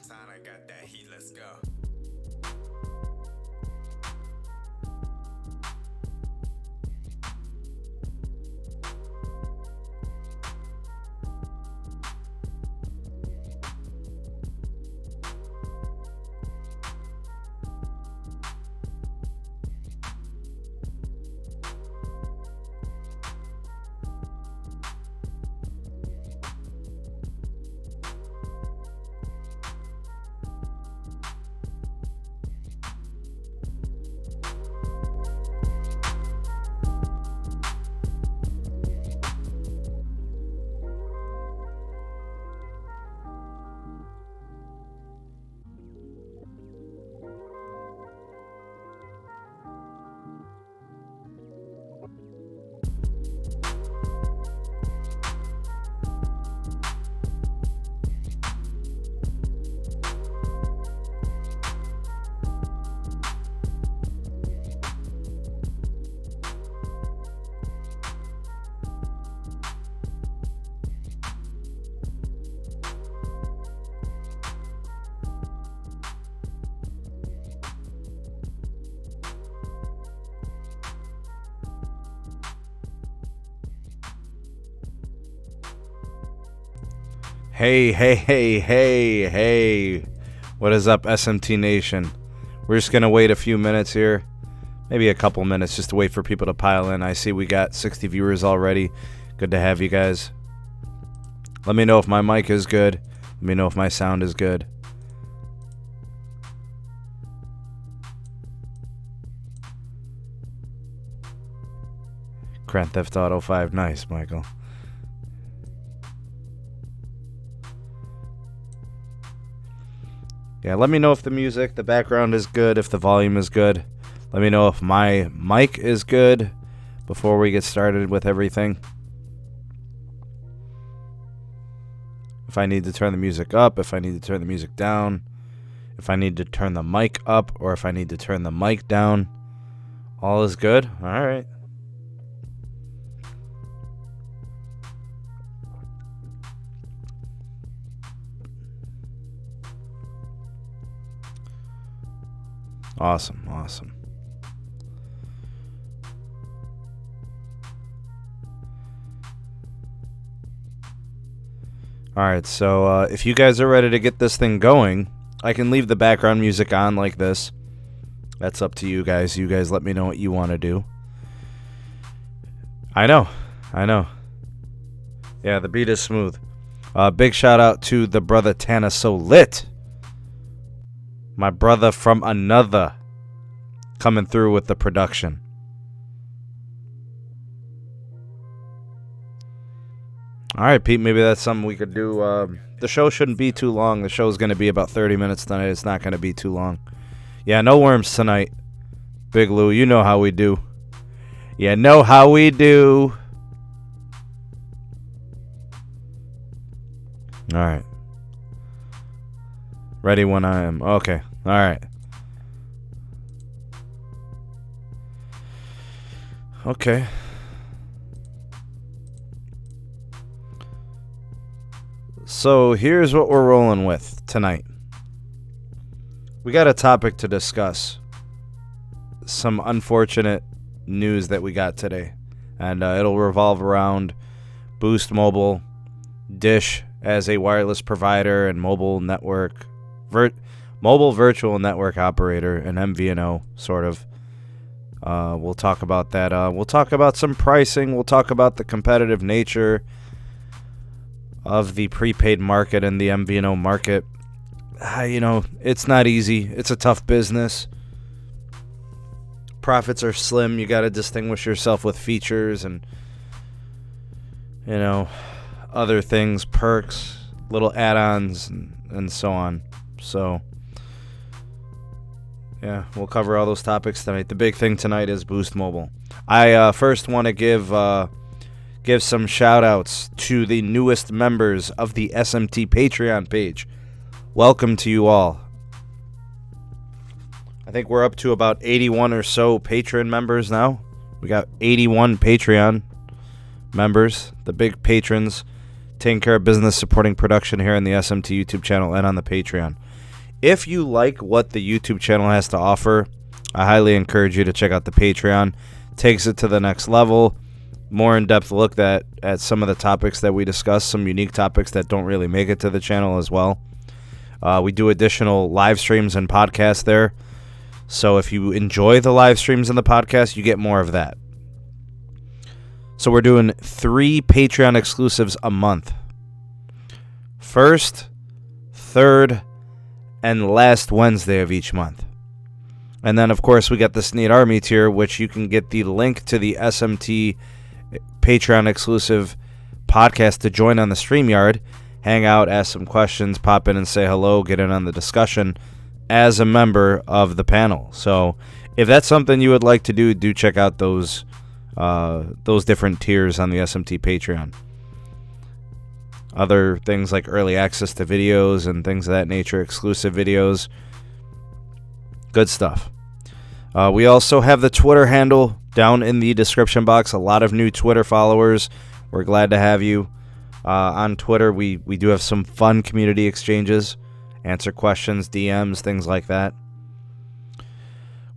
Downtown, I got that heat, let's go. Hey. What is up, SMT Nation? We're just going to wait a few minutes here. Maybe a couple minutes just to wait for people to pile in. I see we got 60 viewers already. Good to have you guys. Let me know if my mic is good. Let me know if my sound is good. Grand Theft Auto 5. Nice, Michael. Yeah, let me know if the music, the background is good, if the volume is good. Let me know if my mic is good before we get started with everything. If I need to turn the music up, if I need to turn the music down, if I need to turn the mic up, or if I need to turn the mic down. All is good? All right. Awesome. Alright, so if you guys are ready to get this thing going, I can leave the background music on like this. That's up to you guys. You guys let me know what you want to do. I know. Yeah, the beat is smooth. Big shout out to the brother Tana So Lit. My brother from another coming through with the production. Alright, Pete, maybe that's something we could do. The show shouldn't be too long. The show's going to be about 30 minutes tonight. It's not going to be too long. Yeah, no worms tonight. Big Lou, you know how we do. Alright. Ready when I am. Okay. Alright. Okay. So here's what we're rolling with tonight. We got a topic to discuss. Some unfortunate news that we got today. And it'll revolve around Boost Mobile, Dish as a wireless provider and mobile network, mobile virtual network operator, an MVNO, sort of. We'll talk about that. We'll talk about some pricing. We'll talk about the competitive nature of the prepaid market and the MVNO market. It's not easy. It's a tough business. Profits are slim. You got to distinguish yourself with features and, other things, perks, little add-ons, and so on. So, yeah, we'll cover all those topics tonight. The big thing tonight is Boost Mobile. I first want to give some shout-outs to the newest members of the SMT Patreon page. Welcome to you all. I think we're up to about 81 or so Patreon members now. We got 81 Patreon members, the big patrons, taking care of business, supporting production here on the SMT YouTube channel and on the Patreon. if you like what the YouTube channel has to offer, I highly encourage you to check out the Patreon. Takes it to the next level. More in-depth look at some of the topics that we discuss, some unique topics that don't really make it to the channel as well. We do additional live streams and podcasts there. So if you enjoy the live streams and the podcast, you get more of that. So we're doing 3 Patreon exclusives a month. First, third, and last Wednesday of each month. And then, of course, we got the Sneed Army tier, which you can get the link to the SMT Patreon exclusive podcast to join on the StreamYard, hang out, ask some questions, pop in and say hello, get in on the discussion as a member of the panel. So if that's something you would like to do, do check out those different tiers on the SMT Patreon. Other things like early access to videos and things of that nature, exclusive videos. Good stuff. We also have the Twitter handle down in the description box. A lot of new Twitter followers. We're glad to have you on Twitter. We do have some fun community exchanges. Answer questions, DMs, things like that.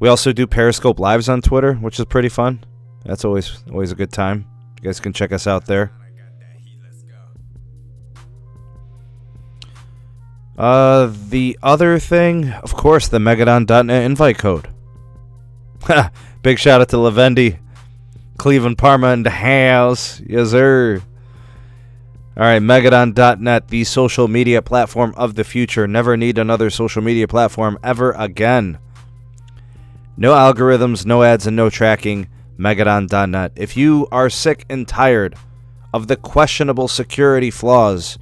We also do Periscope Lives on Twitter, which is pretty fun. That's always a good time. You guys can check us out there. The other thing, of course, the Megadon.net invite code. Big shout out to Lavendi, Cleveland, Parma, and the house. Yes, sir. All right, Megadon.net, the social media platform of the future. Never need another social media platform ever again. No algorithms, no ads, and no tracking. Megadon.net. If you are sick and tired of the questionable security flaws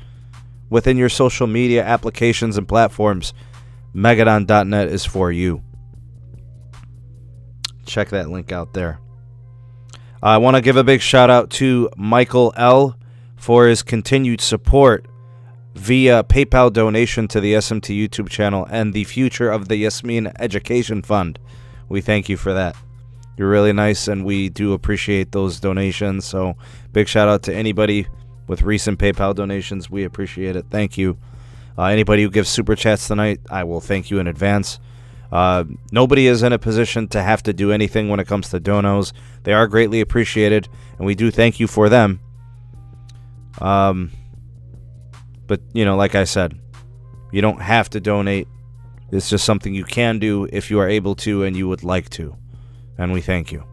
within your social media applications and platforms, Megadon.net is for you. Check that link out there. I want to give a big shout out to Michael L. for his continued support via PayPal donation to the SMT YouTube channel and the future of the Yasmin Education Fund. We thank you for that. You're really nice, and we do appreciate those donations. So big shout out to anybody with recent PayPal donations. We appreciate it. Thank you. Anybody who gives super chats tonight, I will thank you in advance. Nobody is in a position to have to do anything when it comes to donos. They are greatly appreciated, and we do thank you for them. But, like I said, you don't have to donate. It's just something you can do if you are able to and you would like to. And we thank you.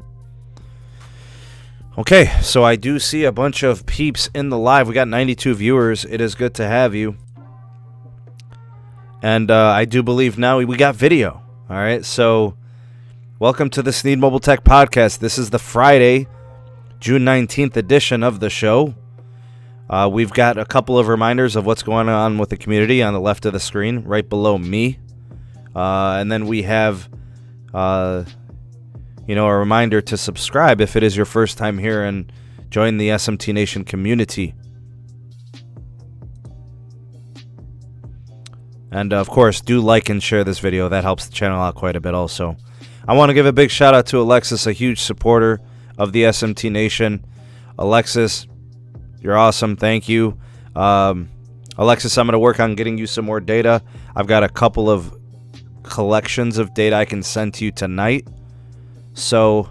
Okay, so I do see a bunch of peeps in the live. We got 92 viewers. It is good to have you. And I do believe now we got video. All right, so welcome to the Sneed Mobile Tech Podcast. This is the Friday, June 19th edition of the show. We've got a couple of reminders of what's going on with the community on the left of the screen, right below me. And then we have, a reminder to subscribe if it is your first time here and join the SMT Nation community. And, of course, do like and share this video. That helps the channel out quite a bit also. I want to give a big shout out to Alexis, a huge supporter of the SMT Nation. Alexis, you're awesome. Thank you. Alexis, I'm going to work on getting you some more data. I've got a couple of collections of data I can send to you tonight. So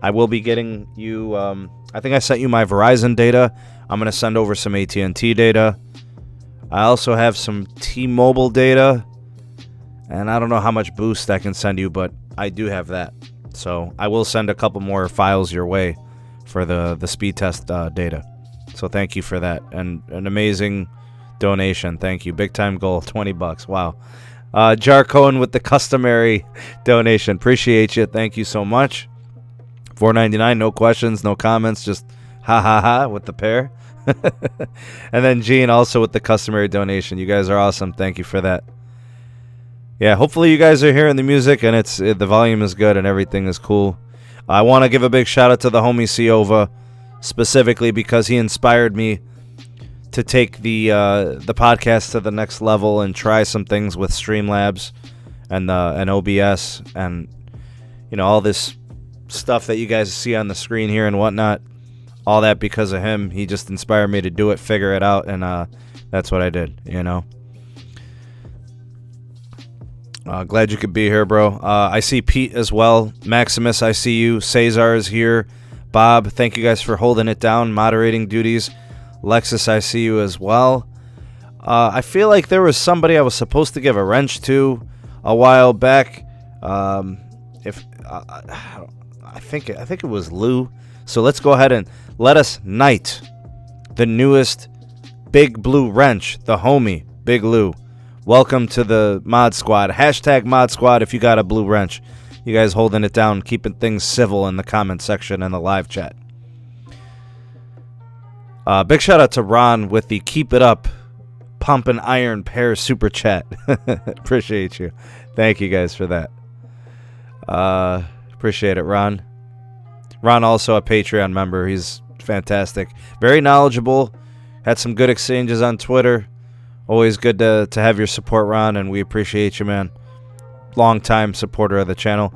I will be getting you, I think I sent you my Verizon data. I'm going to send over some AT&T data. I also have some T-Mobile data, and I don't know how much boost I can send you, but I do have that. So I will send a couple more files your way for the speed test data. So thank you for that. And an amazing donation. Thank you. Big time goal, $20. Wow. Jar Cohen with the customary donation. Appreciate you. Thank you so much. $4.99. No questions, no comments. Just ha ha ha with the pair. And then Gene also with the customary donation. You guys are awesome. Thank you for that. Yeah, hopefully you guys are hearing the music and the volume is good and everything is cool. I want to give a big shout out to the homie Siova, specifically because he inspired me to take the podcast to the next level and try some things with Streamlabs and OBS and all this stuff that you guys see on the screen here and whatnot. All that because of him. He just inspired me to do it, figure it out, and that's what I did, Glad you could be here, bro. I see Pete as well. Maximus, I see you. Cesar is here. Bob, thank you guys for holding it down, moderating duties. Alexis, I see you as well. I feel like there was somebody I was supposed to give a wrench to a while back. I think it was Lou. So let's go ahead and let us knight the newest Big Blue Wrench, the homie, Big Lou. Welcome to the mod squad. Hashtag mod squad if you got a blue wrench. You guys holding it down, keeping things civil in the comment section and the live chat. Big shout out to Ron with the Keep It Up Pumpin' Iron Pair super chat. Appreciate you. Thank you guys for that. Appreciate it, Ron. Ron also a Patreon member. He's fantastic. Very knowledgeable. Had some good exchanges on Twitter. Always good to have your support, Ron, and we appreciate you, man. Long-time supporter of the channel.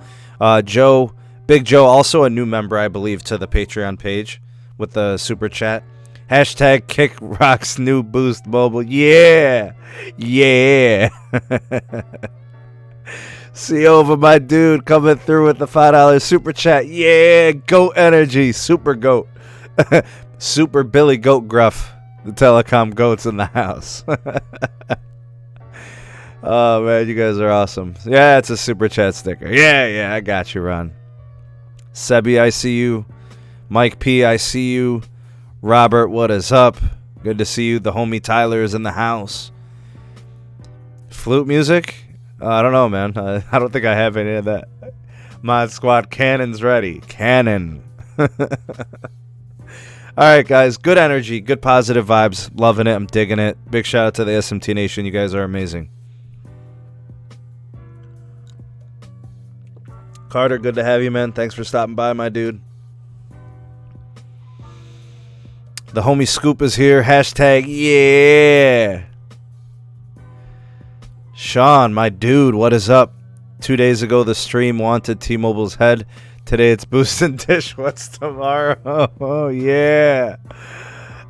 Joe, Big Joe, also a new member, I believe, to the Patreon page with the super chat. Hashtag Kick Rock's new Boost Mobile. Yeah! Yeah! See over my dude coming through with the $5 super chat. Yeah! Goat energy. Super goat. Super Billy Goat Gruff. The telecom goats in the house. Oh, man, you guys are awesome. Yeah, it's a super chat sticker. Yeah, I got you, Ron. Sebby, I see you. Mike P, I see you. Robert, what is up? Good to see you. The homie Tyler is in the house. Flute music? I don't know, man. I don't think I have any of that. Mod Squad cannon's ready. Cannon. All right, guys. Good energy. Good positive vibes. Loving it. I'm digging it. Big shout out to the SMT Nation. You guys are amazing. Carter, good to have you, man. Thanks for stopping by, my dude. The homie Scoop is here. Hashtag, yeah. Sean, my dude, what is up? 2 days ago, the stream wanted T-Mobile's head. Today, it's Boost and Dish. What's tomorrow? Oh, yeah.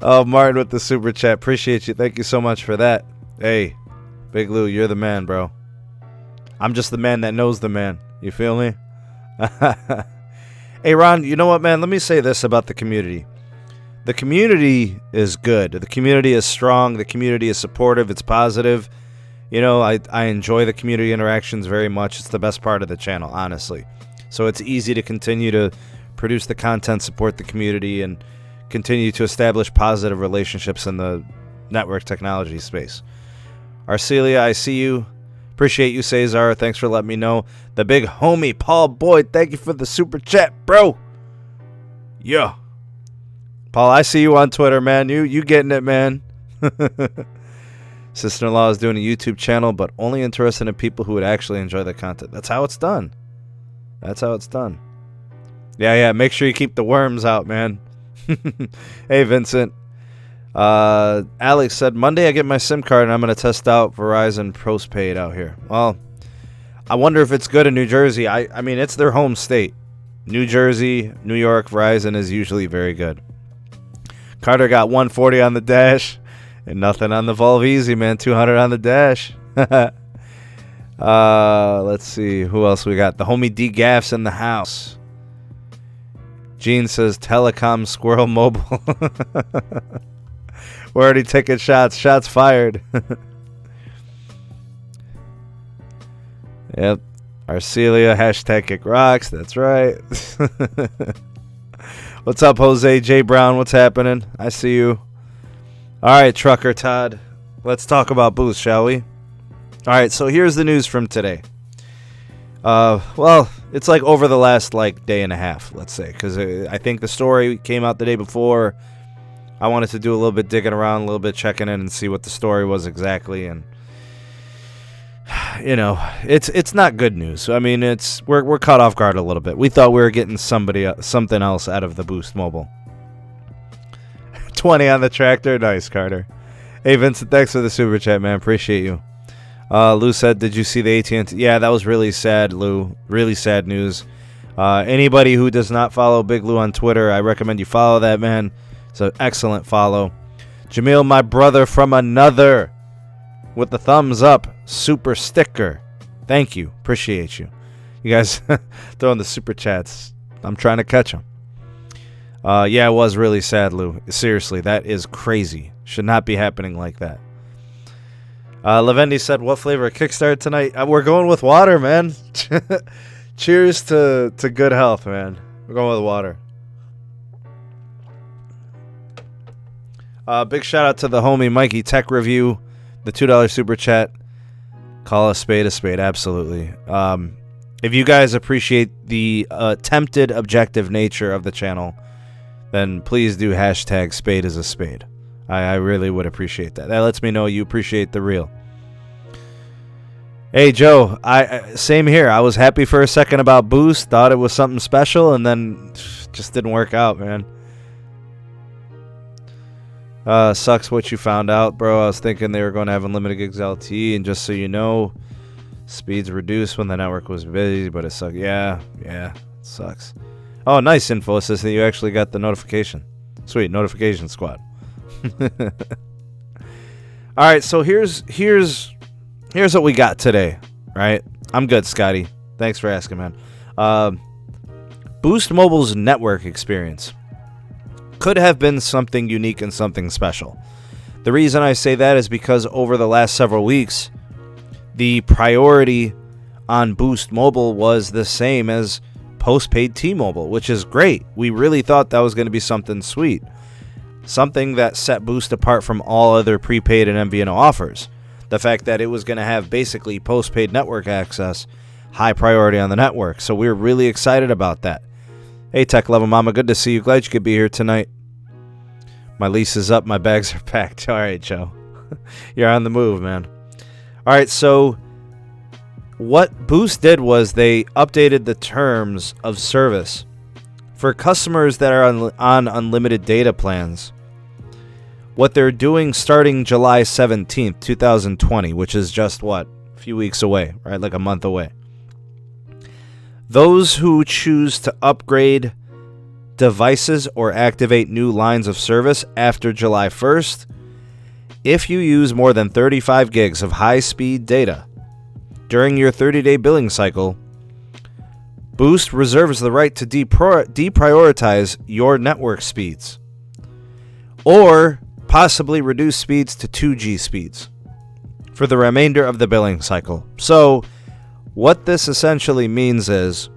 Oh, Martin with the super chat. Appreciate you. Thank you so much for that. Hey, Big Lou, you're the man, bro. I'm just the man that knows the man. You feel me? Hey, Ron, you know what, man? Let me say this about the community. The community is good. The community is strong. The community is supportive. It's positive. You know, I enjoy the community interactions very much. It's the best part of the channel, honestly. So it's easy to continue to produce the content, support the community, and continue to establish positive relationships in the network technology space. Arcelia, I see you. Appreciate you, Cesar. Thanks for letting me know. The big homie, Paul Boyd, thank you for the super chat, bro. Yeah. Paul, I see you on Twitter, man. You getting it, man. Sister-in-law is doing a YouTube channel, but only interested in people who would actually enjoy the content. That's how it's done. That's how it's done. Yeah. Make sure you keep the worms out, man. Hey, Vincent. Alex said, Monday I get my SIM card and I'm going to test out Verizon postpaid out here. Well, I wonder if it's good in New Jersey. I mean, it's their home state. New Jersey, New York, Verizon is usually very good. Carter got 140 on the dash and nothing on the Volve Easy, man. 200 on the dash. Let's see who else we got. The homie D Gaffs in the house. Gene says Telecom Squirrel Mobile. We're already taking shots. Shots fired. Yep. Arcelia, hashtag Kick Rocks. That's right. What's up, Jose J. Brown? What's happening? I see you. All right, Trucker Todd. Let's talk about Boost, shall we? All right, so here's the news from today. Well, it's like over the last day and a half, let's say, because I think the story came out the day before. I wanted to do a little bit digging around, a little bit checking in and see what the story was exactly, and you know, it's not good news. I mean, we're caught off guard a little bit. We thought we were getting something else out of the Boost Mobile. 20 on the tractor, nice, Carter. Hey, Vincent, thanks for the super chat, man. Appreciate you. Lou said, did you see the AT&T? Yeah, that was really sad, Lou. Really sad news. Anybody who does not follow Big Lou on Twitter, I recommend you follow that, man. It's an excellent follow. Jamil, my brother from another, with the thumbs up, super sticker. Thank you. Appreciate you. You guys throwing the super chats. I'm trying to catch them. Yeah, it was really sad, Lou. Seriously, that is crazy. Should not be happening like that. Lavendi said, what flavor of Kickstart tonight? We're going with water, man. Cheers to good health, man. We're going with water. Big shout out to the homie Mikey Tech Review, the $2 super chat. Call a spade, absolutely. If you guys appreciate the attempted objective nature of the channel, then please do hashtag spade is a spade. I really would appreciate that. That lets me know you appreciate the real. Hey, Joe, same here. I was happy for a second about Boost, thought it was something special, and then just didn't work out, man. Sucks what you found out, bro. I was thinking they were going to have unlimited gigs LTE, and just so you know, speeds reduced when the network was busy, but it sucks. Yeah, it sucks. Oh, nice, Info Assistant. You actually got the notification. Sweet, notification squad. All right, so here's what we got today, right? I'm good, Scotty. Thanks for asking, man. Boost Mobile's network experience could have been something unique and something special. The reason I say that is because over the last several weeks, the priority on Boost Mobile was the same as postpaid T-Mobile, which is great. We really thought that was going to be something sweet. Something that set Boost apart from all other prepaid and MVNO offers. The fact that it was going to have basically postpaid network access, high priority on the network. So we were really excited about that. Hey, Tech Level Mama, good to see you. Glad you could be here tonight. My lease is up. My bags are packed. All right, Joe. You're on the move, man. All right, so what Boost did was they updated the terms of service for customers that are on unlimited data plans. What they're doing starting July 17th, 2020, which is just, a few weeks away, right? Like a month away. Those who choose to upgrade devices or activate new lines of service after July 1st, if you use more than 35 gigs of high-speed data during your 30-day billing cycle, Boost reserves the right to deprioritize your network speeds or possibly reduce speeds to 2G speeds for the remainder of the billing cycle. So what this essentially means is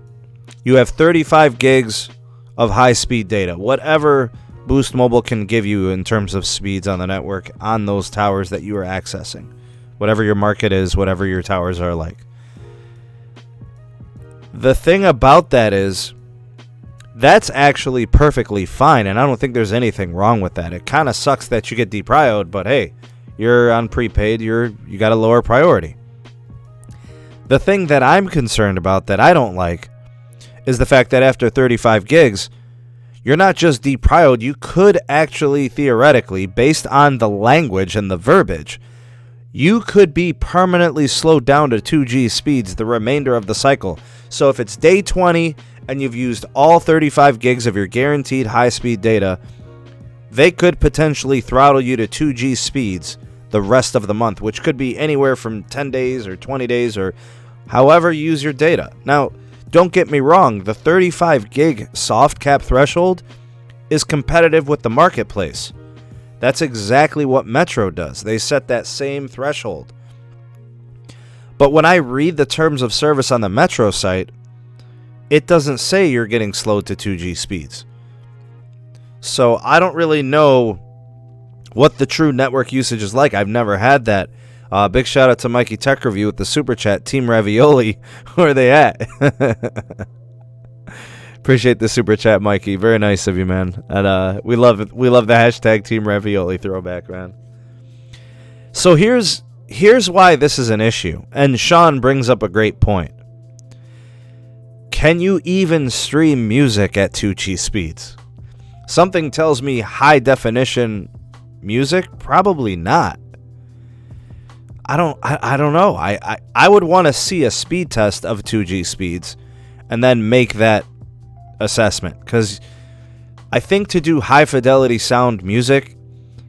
you have 35 gigs of high-speed data, whatever Boost Mobile can give you in terms of speeds on the network on those towers that you are accessing, whatever your market is, whatever your towers are like. The thing about that is that's actually perfectly fine, and I don't think there's anything wrong with that. It kind of sucks that you get deprioed, but hey, you're on prepaid, you got a lower priority. The thing that I'm concerned about that I don't like is the fact that after 35 gigs, you're not just deprioed, you could actually theoretically, based on the language and the verbiage, you could be permanently slowed down to 2G speeds the remainder of the cycle. So if it's day 20 and you've used all 35 gigs of your guaranteed high-speed data, they could potentially throttle you to 2G speeds the rest of the month, which could be anywhere from 10 days or 20 days or however you use your data. Now, don't get me wrong, the 35 gig soft cap threshold is competitive with the marketplace. That's exactly what Metro does. They set that same threshold. But when I read the terms of service on the Metro site, it doesn't say you're getting slowed to 2G speeds. So I don't really know what the true network usage is like. I've never had that. Big shout out to Mikey Tech Review with the super chat. Team Ravioli, where are they at? Appreciate the super chat, Mikey. Very nice of you, man. And we love it. We love the hashtag Team Ravioli throwback, man. So here's why this is an issue. And Sean brings up a great point. Can you even stream music at 2G speeds? Something tells me high definition music, probably not. I don't know. I would want to see a speed test of 2G speeds and then make that assessment, because I think to do high fidelity sound music,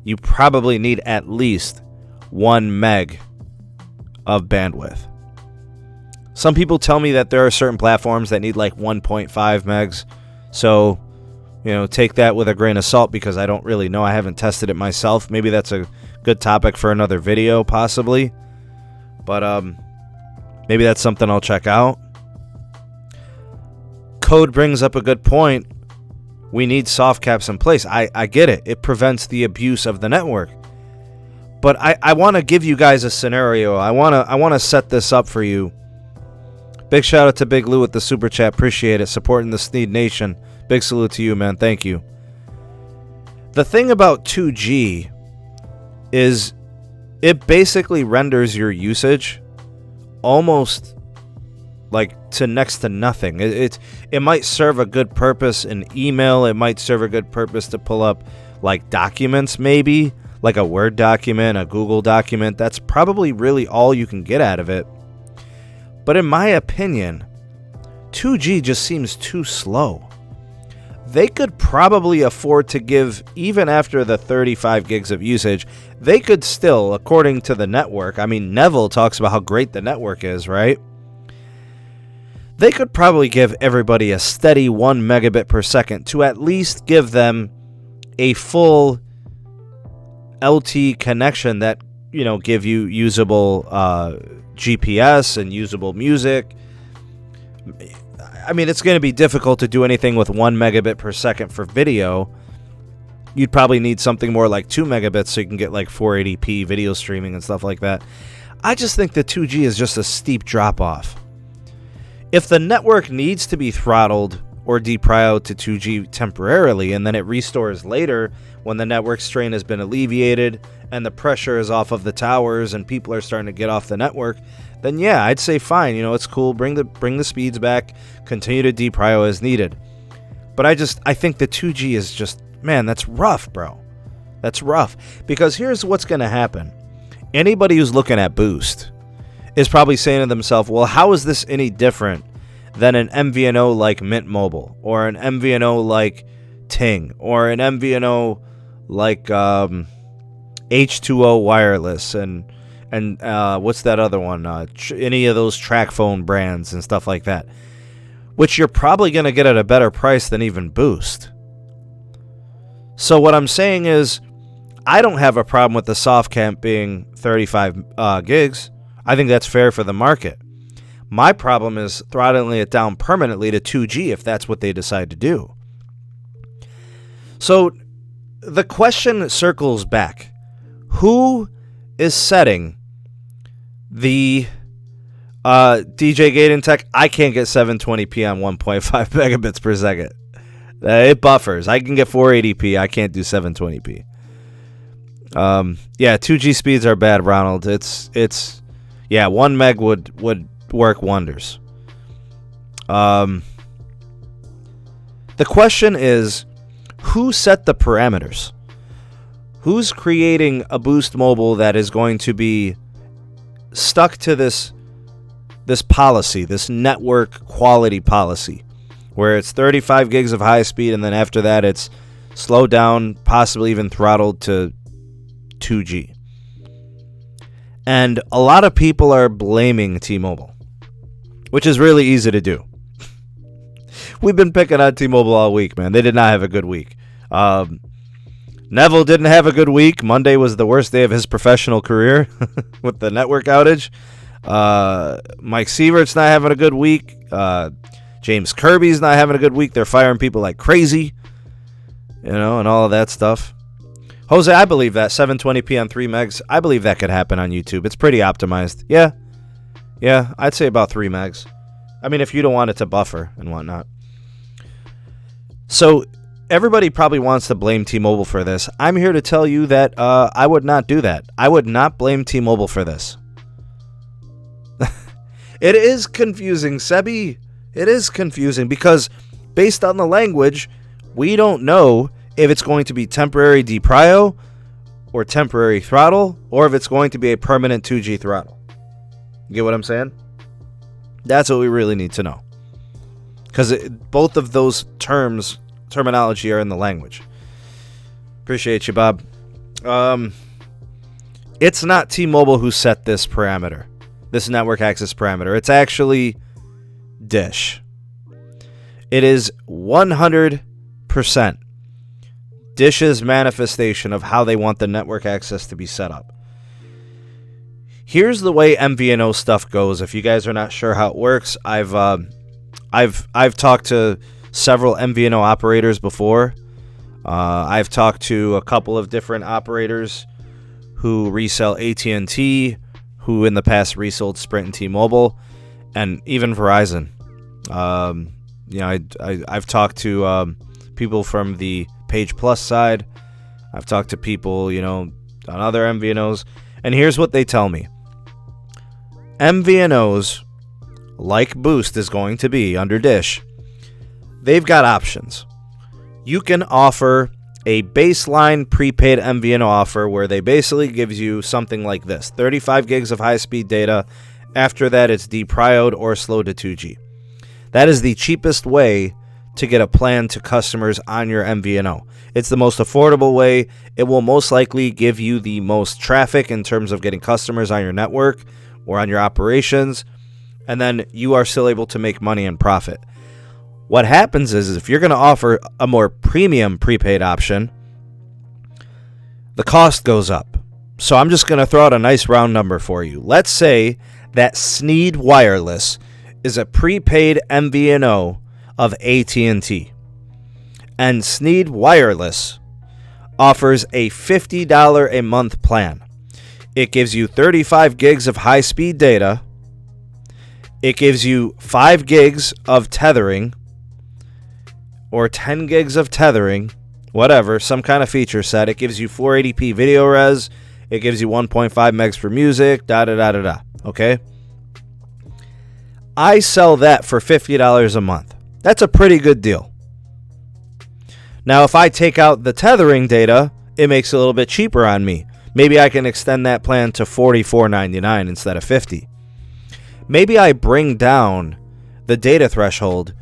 you probably need at least 1 meg of bandwidth. Some people tell me that there are certain platforms that need like 1.5 megs. So, take that with a grain of salt because I don't really know. I haven't tested it myself. Maybe that's a good topic for another video, possibly. But maybe that's something I'll check out. Code brings up a good point. We need soft caps in place. I get it. It prevents the abuse of the network. But I want to give you guys a scenario. I want to set this up for you. Big shout out to Big Lou with the super chat. Appreciate it. Supporting the Sneed Nation. Big salute to you, man. Thank you. The thing about 2G is it basically renders your usage almost like to next to nothing. It might serve a good purpose in email. It might serve a good purpose to pull up like documents, maybe like a Word document, a Google document. That's probably really all you can get out of it. But in my opinion, 2G just seems too slow. They could probably afford to give, even after the 35 gigs of usage, they could still, according to the network, I mean, Neville talks about how great the network is, right? They could probably give everybody a steady 1 megabit per second to at least give them a full LTE connection that, give you usable GPS and usable music. I mean, it's going to be difficult to do anything with 1 megabit per second for video. You'd probably need something more like 2 megabits so you can get like 480p video streaming and stuff like that. I just think the 2G is just a steep drop off. If the network needs to be throttled or deprioed to 2G temporarily and then it restores later when the network strain has been alleviated and the pressure is off of the towers and people are starting to get off the network, then yeah, I'd say fine, it's cool, bring the speeds back, continue to deprio as needed. But I think the 2G is just, man, that's rough, bro. That's rough. Because here's what's going to happen. Anybody who's looking at Boost is probably saying to themselves, well, how is this any different than an MVNO like Mint Mobile or an MVNO like Ting or an MVNO like H2O Wireless and what's that other one? Any of those track phone brands and stuff like that, which you're probably going to get at a better price than even Boost. So what I'm saying is, I don't have a problem with the soft cap being 35 gigs. I think that's fair for the market. My problem is throttling it down permanently to 2G if that's what they decide to do. So the question circles back. Who is setting the DJ Gaten Tech? I can't get 720p on 1.5 megabits per second. It buffers. I can get 480p. I can't do 720p. 2G speeds are bad, Ronald. It's 1 meg would work wonders. The question is, who set the parameters? Who's creating a Boost Mobile that is going to be stuck to this policy, this network quality policy, where it's 35 gigs of high speed and then after that it's slowed down, possibly even throttled to 2G? And a lot of people are blaming T-Mobile, which is really easy to do. We've been picking on T-Mobile all week, man. They did not have a good week. Neville didn't have a good week. Monday was the worst day of his professional career with the network outage. Mike Sievert's not having a good week. James Kirby's not having a good week. They're firing people like crazy, and all of that stuff. Jose, I believe that 720p on 3 megs. I believe that could happen on YouTube. It's pretty optimized. Yeah, I'd say about 3 megs. I mean, if you don't want it to buffer and whatnot. So everybody probably wants to blame T-Mobile for this. I'm here to tell you that I would not do that. I would not blame T-Mobile for this. It is confusing, Sebby. It is confusing because based on the language, we don't know if it's going to be temporary deprio or temporary throttle or if it's going to be a permanent 2G throttle. You get what I'm saying? That's what we really need to know. Because both of those terminology are in the language. Appreciate you, Bob. It's not T-Mobile who set this parameter. this network access parameter. It's actually Dish. It is 100% Dish's manifestation of how they want the network access to be set up. Here's the way MVNO stuff goes. If you guys are not sure how it works, I've talked to several MVNO operators before. I've talked to a couple of different operators who resell AT&T, who in the past resold Sprint and T-Mobile, and even Verizon. I've talked to people from the Page Plus side. I've talked to people, on other MVNOs, and here's what they tell me. MVNOs, like Boost is going to be under Dish, they've got options. You can offer a baseline prepaid MVNO offer where they basically gives you something like this: 35 gigs of high-speed data. After that, it's deprioed or slowed to 2G. That is the cheapest way to get a plan to customers on your MVNO. It's the most affordable way. It will most likely give you the most traffic in terms of getting customers on your network or on your operations, and then you are still able to make money and profit. What happens is if you're going to offer a more premium prepaid option, the cost goes up. So I'm just going to throw out a nice round number for you. Let's say that Sneed Wireless is a prepaid MVNO of AT&T. And Sneed Wireless offers a $50 a month plan. It gives you 35 gigs of high-speed data. It gives you 5 gigs of tethering, or 10 gigs of tethering, whatever, some kind of feature set. It gives you 480p video res. It gives you 1.5 megs for music, okay? I sell that for $50 a month. That's a pretty good deal. Now, if I take out the tethering data, it makes it a little bit cheaper on me. Maybe I can extend that plan to $44.99 instead of $50. Maybe I bring down the data threshold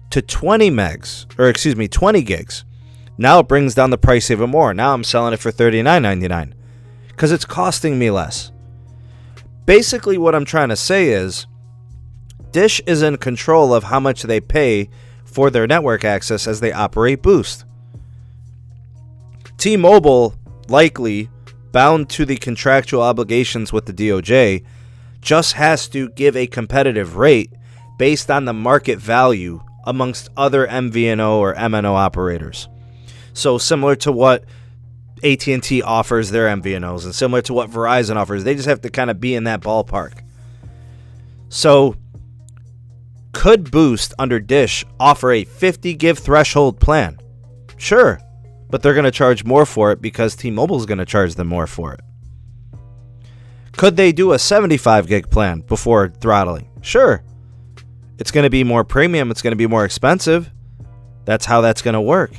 to 20 gigs. Now it brings down the price even more. Now I'm selling it for $39.99 because it's costing me less. Basically, what I'm trying to say is Dish is in control of how much they pay for their network access as they operate Boost. T-Mobile, likely bound to the contractual obligations with the DOJ, just has to give a competitive rate based on the market value amongst other MVNO or MNO operators. So similar to what AT&T offers their MVNOs and similar to what Verizon offers, they just have to kind of be in that ballpark. So could Boost under Dish offer a 50 gig threshold plan? Sure, but they're going to charge more for it because T-Mobile is going to charge them more for it. Could they do a 75 gig plan before throttling? Sure. It's going to be more premium. It's going to be more expensive. That's how that's going to work.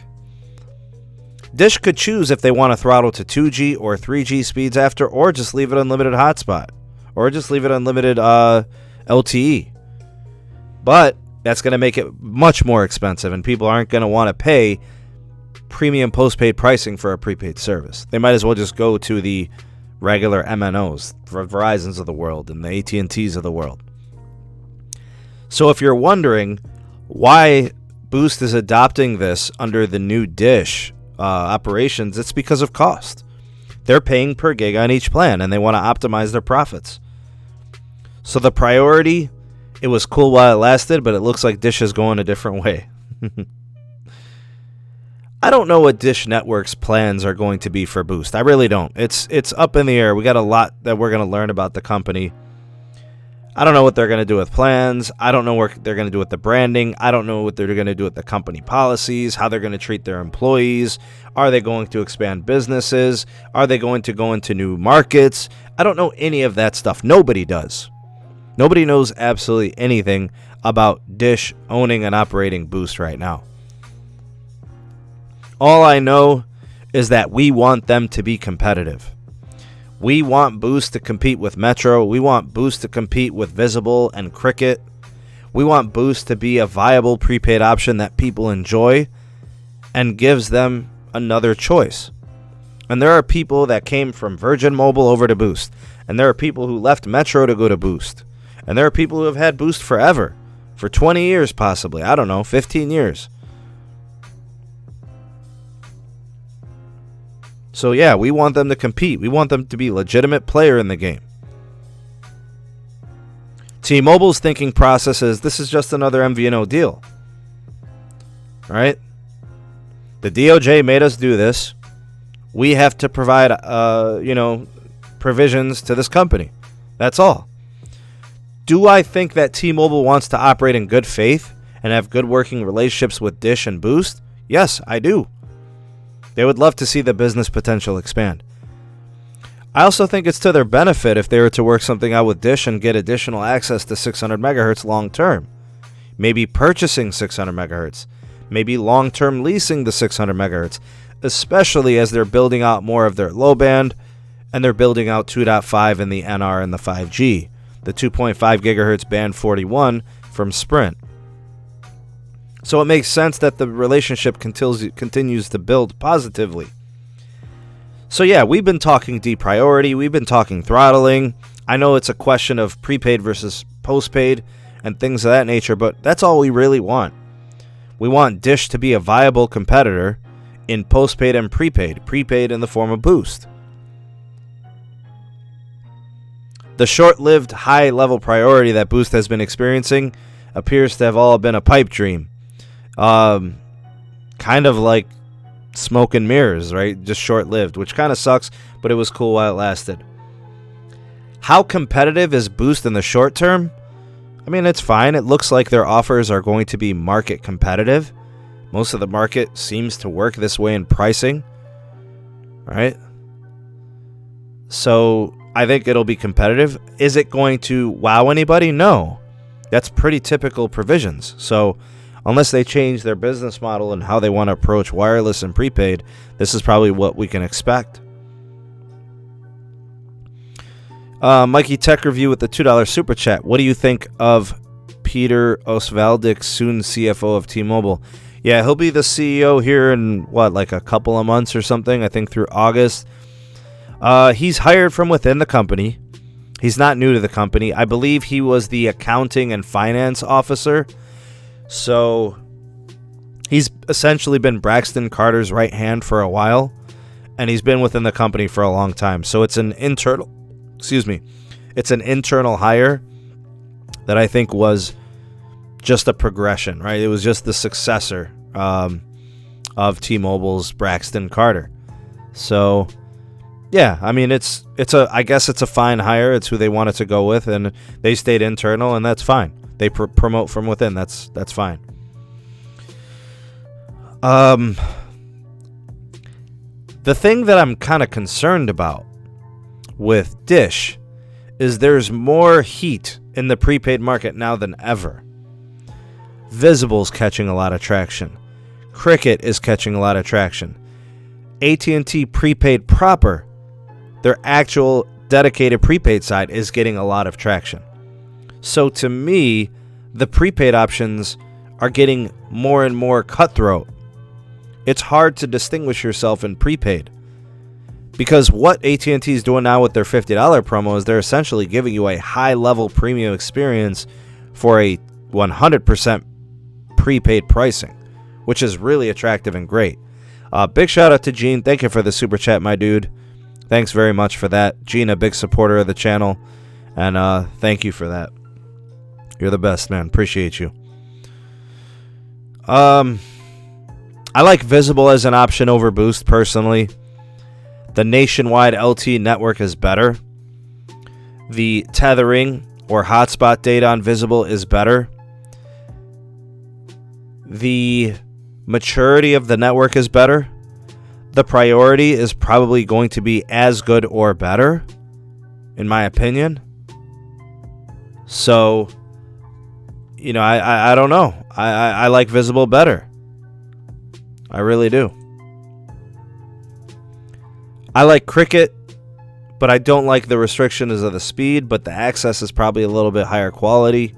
Dish could choose if they want to throttle to 2G or 3G speeds after, or just leave it unlimited hotspot, or just leave it unlimited LTE. But that's going to make it much more expensive, and people aren't going to want to pay premium postpaid pricing for a prepaid service. They might as well just go to the regular MNOs, Verizons of the world and the AT&Ts of the world. So if you're wondering why Boost is adopting this under the new Dish operations, it's because of cost. They're paying per gig on each plan, and they want to optimize their profits. So the priority, it was cool while it lasted, but it looks like Dish is going a different way. I don't know what Dish Network's plans are going to be for Boost. I really don't. It's up in the air. We got a lot that we're going to learn about the company. I don't know what they're going to do with plans. I don't know what they're going to do with the branding. I don't know what they're going to do with the company policies, how they're going to treat their employees. Are they going to expand businesses? Are they going to go into new markets? I don't know any of that stuff. Nobody does. Nobody knows absolutely anything about Dish owning and operating Boost right now. All I know is that we want them to be competitive. We want Boost to compete with Metro. We want Boost to compete with Visible and Cricket. We want Boost to be a viable prepaid option that people enjoy and gives them another choice. And there are people that came from Virgin Mobile over to Boost. And there are people who left Metro to go to Boost. And there are people who have had Boost forever. For 20 years possibly. I don't know, 15 years. So yeah, we want them to compete. We want them to be a legitimate player in the game. T-Mobile's thinking process is this is just another MVNO deal. Right? The DOJ made us do this. We have to provide, provisions to this company. That's all. Do I think that T-Mobile wants to operate in good faith and have good working relationships with Dish and Boost? Yes, I do. They would love to see the business potential expand. I also think it's to their benefit if they were to work something out with Dish and get additional access to 600 megahertz long term. Maybe purchasing 600 megahertz. Maybe long term leasing the 600 megahertz. Especially as they're building out more of their low band and they're building out 2.5 in the NR and the 5G. The 2.5 gigahertz band 41 from Sprint. So it makes sense that the relationship continues to build positively. So yeah, we've been talking depriority, we've been talking throttling. I know it's a question of prepaid versus postpaid and things of that nature, but that's all we really want. We want Dish to be a viable competitor in postpaid and prepaid in the form of Boost. The short-lived high-level priority that Boost has been experiencing appears to have all been a pipe dream. Kind of like smoke and mirrors, right? Just short-lived, which kind of sucks, but it was cool while it lasted. How competitive is Boost in the short term? I mean, it's fine. It looks like their offers are going to be market competitive. Most of the market seems to work this way in pricing, right? So I think it'll be competitive. Is it going to wow anybody? No. That's pretty typical provisions. So unless they change their business model and how they want to approach wireless and prepaid, this is probably what we can expect. Mikey Tech Review with the $2 super chat. What do you think of Peter Osvaldik, soon CFO of T-Mobile? Yeah, he'll be the CEO here in, like a couple of months or something, I think through August. He's hired from within the company. He's not new to the company. I believe he was the accounting and finance officer. So he's essentially been Braxton Carter's right hand for a while, and he's been within the company for a long time. So it's an internal hire that I think was just a progression, right? It was just the successor of T-Mobile's Braxton Carter. So yeah, I mean I guess it's a fine hire. It's who they wanted to go with, and they stayed internal, and that's fine. They promote from within. That's fine. The thing that I'm kind of concerned about with Dish is there's more heat in the prepaid market now than ever. Visible's catching a lot of traction. Cricket is catching a lot of traction. AT&T prepaid proper, their actual dedicated prepaid side, is getting a lot of traction. So to me, the prepaid options are getting more and more cutthroat. It's hard to distinguish yourself in prepaid. Because what AT&T is doing now with their $50 promo is they're essentially giving you a high-level premium experience for a 100% prepaid pricing, which is really attractive and great. Big shout out to Gene. Thank you for the super chat, my dude. Thanks very much for that. Gene, a big supporter of the channel, and thank you for that. You're the best, man. Appreciate you. I like Visible as an option over Boost, personally. The nationwide LTE network is better. The tethering or hotspot data on Visible is better. The maturity of the network is better. The priority is probably going to be as good or better, in my opinion. So, I don't know. I like Visible better. I really do. I like Cricket, but I don't like the restrictions of the speed, but the access is probably a little bit higher quality.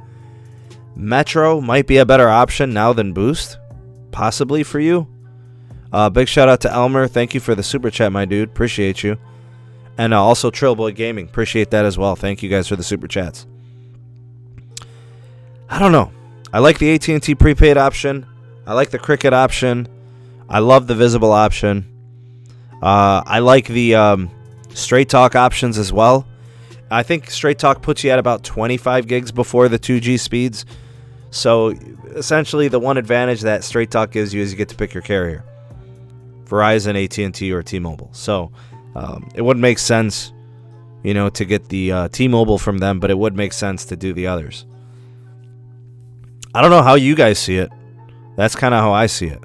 Metro might be a better option now than Boost, possibly for you. Big shout out to Elmer. Thank you for the super chat, my dude. Appreciate you. And also Trailboy Gaming. Appreciate that as well. Thank you guys for the super chats. I don't know. I like the AT&T prepaid option. I like the Cricket option. I love the Visible option. I like the Straight Talk options as well. I think Straight Talk puts you at about 25 gigs before the 2G speeds. So essentially the one advantage that Straight Talk gives you is you get to pick your carrier. Verizon, AT&T, or T-Mobile. So it wouldn't make sense, to get the T-Mobile from them, but it would make sense to do the others. I don't know how you guys see it. That's kind of how I see it.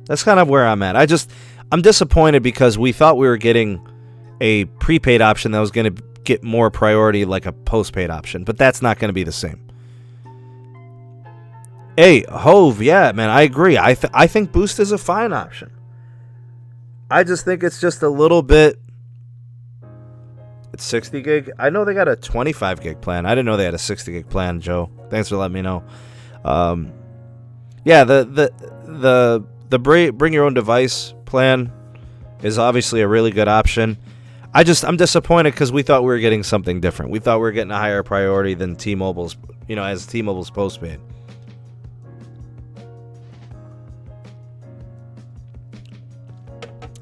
That's kind of where I'm at. I'm disappointed because we thought we were getting a prepaid option that was going to get more priority like a postpaid option, but that's not going to be the same. Hey, Hove, yeah, man, I agree. I think Boost is a fine option. I just think it's just a little bit... It's 60 gig. I know they got a 25 gig plan. I didn't know they had a 60 gig plan, Joe. Thanks for letting me know. Yeah, the bring your own device plan is obviously a really good option. I'm disappointed because we thought we were getting something different. We thought we were getting a higher priority than T-Mobile's, as T-Mobile's postpaid.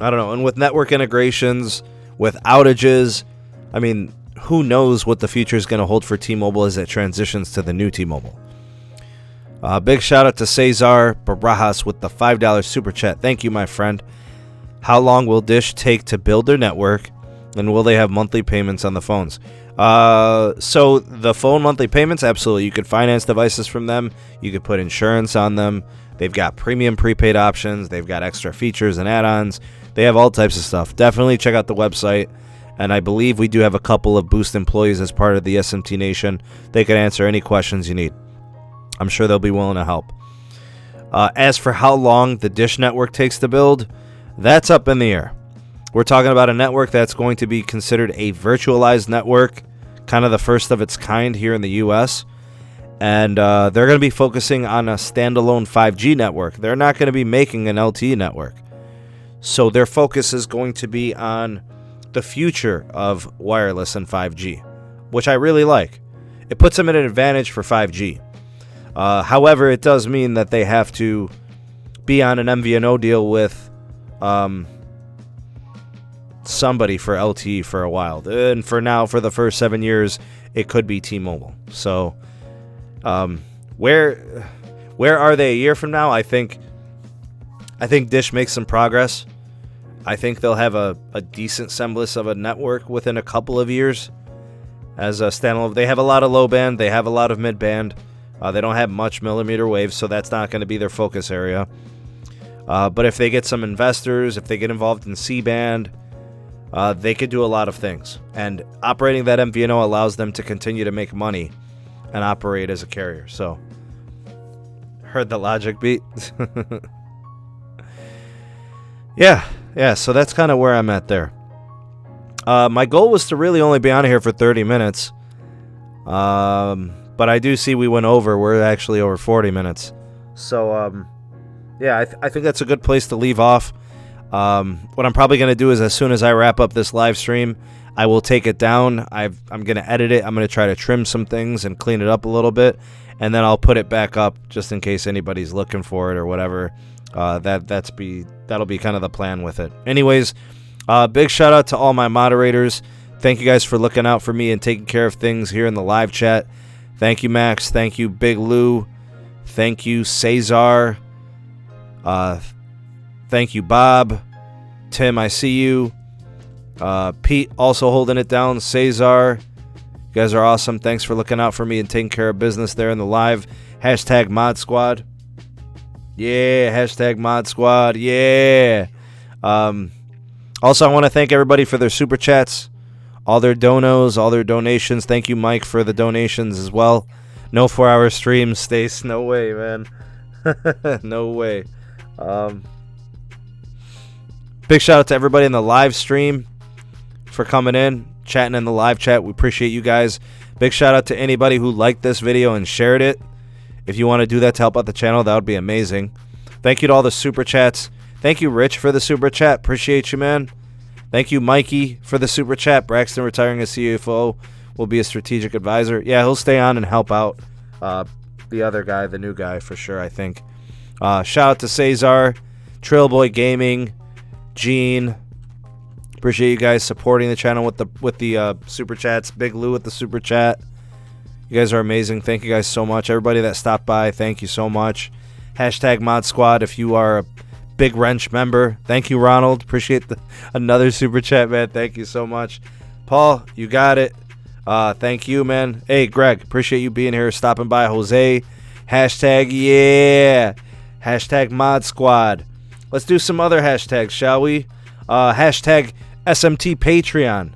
I don't know. And with network integrations, with outages, I mean, who knows what the future is going to hold for T-Mobile as it transitions to the new T-Mobile. Big shout out to Cesar Barajas with the $5 super chat. Thank you, my friend. How long will Dish take to build their network, and will they have monthly payments on the phones? So the phone monthly payments, absolutely. You could finance devices from them. You could put insurance on them. They've got premium prepaid options. They've got extra features and add-ons. They have all types of stuff. Definitely check out the website. And I believe we do have a couple of Boost employees as part of the SMT Nation. They can answer any questions you need. I'm sure they'll be willing to help. As for how long the Dish network takes to build, that's up in the air. We're talking about a network that's going to be considered a virtualized network, kind of the first of its kind here in the U.S., and they're going to be focusing on a standalone 5G network. They're not going to be making an LTE network. So their focus is going to be on the future of wireless and 5G, which I really like. It puts them at an advantage for 5G. However, it does mean that they have to be on an MVNO deal with somebody for LTE for a while. And for now, for the first 7 years, it could be T-Mobile. So where are they a year from now? I think Dish makes some progress. I think they'll have a decent semblance of a network within a couple of years as a standalone. They have a lot of low band. They have a lot of mid band. They don't have much millimeter wave, so that's not going to be their focus area. But if they get some investors, if they get involved in C-band, they could do a lot of things. And operating that MVNO allows them to continue to make money and operate as a carrier. So, heard the logic beat? Yeah, so that's kind of where I'm at there. My goal was to really only be on here for 30 minutes. But I do see we went over. We're actually over 40 minutes. So, yeah, I think that's a good place to leave off. What I'm probably going to do is as soon as I wrap up this live stream, I will take it down. I'm going to edit it. I'm going to try to trim some things and clean it up a little bit. And then I'll put it back up just in case anybody's looking for it or whatever. That'll be kind of the plan with it. Anyways, big shout out to all my moderators. Thank you guys for looking out for me and taking care of things here in the live chat. Thank you, Max. Thank you, Big Lou. Thank you, Cesar. Thank you, Bob. Tim, I see you. Pete also holding it down. Cesar. You guys are awesome. Thanks for looking out for me and taking care of business there in the live. Hashtag Mod Squad. Yeah, hashtag Mod Squad. Yeah. Also, I want to thank everybody for their super chats, all their donos, all their donations. Thank you, Mike, for the donations as well. No 4-hour stream, Stace. No way, man. No way. Big shout out to everybody in the live stream for coming in, chatting in the live chat. We appreciate you guys. Big shout out to anybody who liked this video and shared it. If you want to do that to help out the channel, that would be amazing. Thank you to all the super chats. Thank you, Rich, for the super chat. Appreciate you, man. Thank you, Mikey, for the super chat. Braxton retiring as CFO will be a strategic advisor. Yeah, he'll stay on and help out the other guy, the new guy, for sure, I think. Shout out to Cesar, Trailboy Gaming, Gene. Appreciate you guys supporting the channel with the super chats. Big Lou with the super chat. You guys are amazing. Thank you guys so much. Everybody that stopped by, thank you so much. Hashtag Mod Squad if you are a Big Wrench member. Thank you, Ronald. Appreciate another super chat, man. Thank you so much. Paul, you got it. Thank you, man. Hey, Greg, appreciate you being here, stopping by. Jose, hashtag yeah. Hashtag Mod Squad. Let's do some other hashtags, shall we? Hashtag SMT Patreon.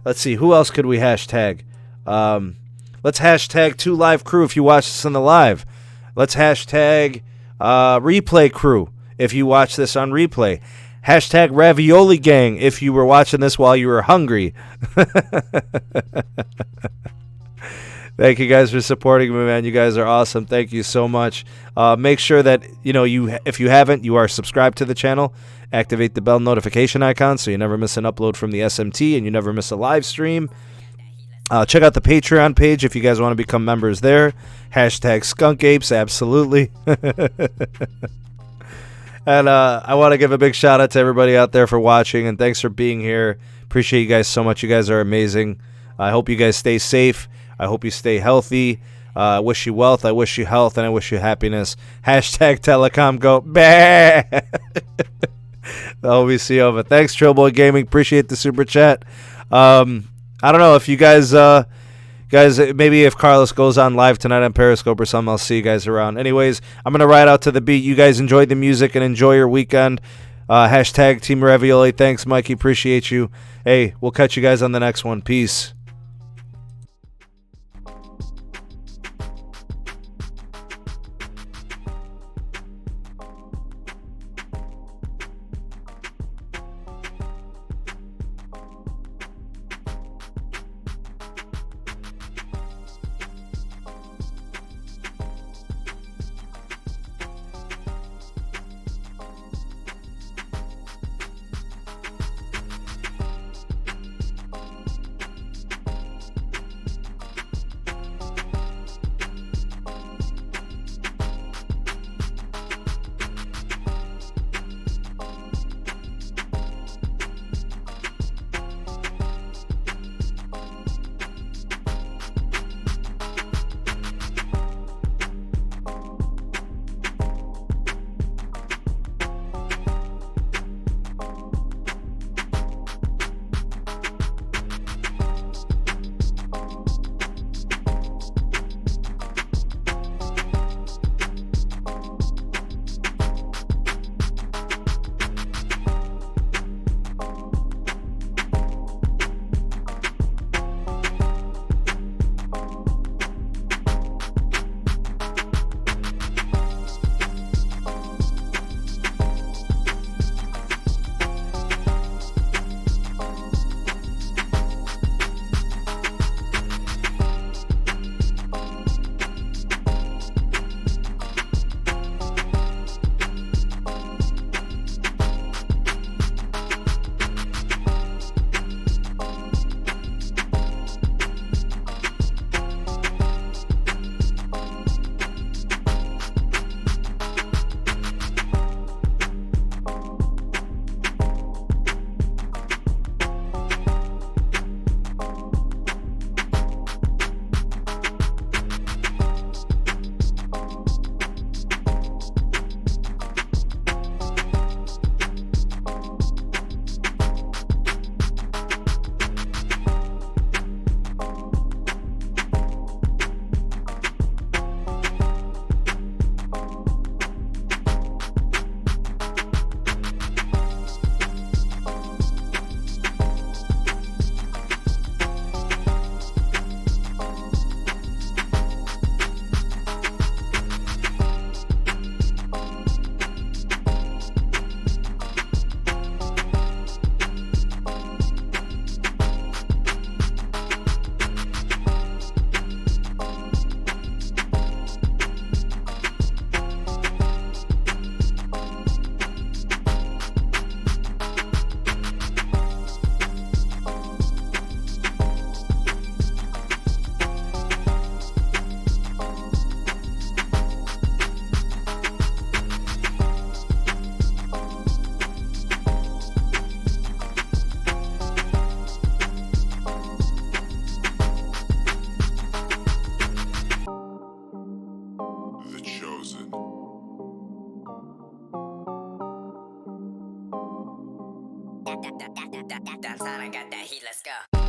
Let's see, who else could we hashtag? Let's hashtag 2 Live Crew if you watch this on the live. Let's hashtag Replay Crew if you watch this on replay. Hashtag Ravioli Gang if you were watching this while you were hungry. Thank you guys for supporting me, man. You guys are awesome. Thank you so much. Make sure that, if you haven't, you are subscribed to the channel. Activate the bell notification icon so you never miss an upload from the SMT and you never miss a live stream. Check out the Patreon page if you guys want to become members there. Hashtag Skunk Apes, absolutely. And I want to give a big shout out to everybody out there for watching, and thanks for being here. Appreciate you guys so much. You guys are amazing. I hope you guys stay safe. I hope you stay healthy. I wish you wealth. I wish you health, and I wish you happiness. Hashtag Telecom Go. Bah! The OVCO. But thanks, Trailboy Gaming. Appreciate the super chat. I don't know if you guys, maybe if Carlos goes on live tonight on Periscope or something, I'll see you guys around. Anyways, I'm going to ride out to the beat. You guys enjoy the music and enjoy your weekend. Hashtag Team Ravioli. Thanks, Mikey. Appreciate you. Hey, we'll catch you guys on the next one. Peace. Downtown, I got that heat, let's go.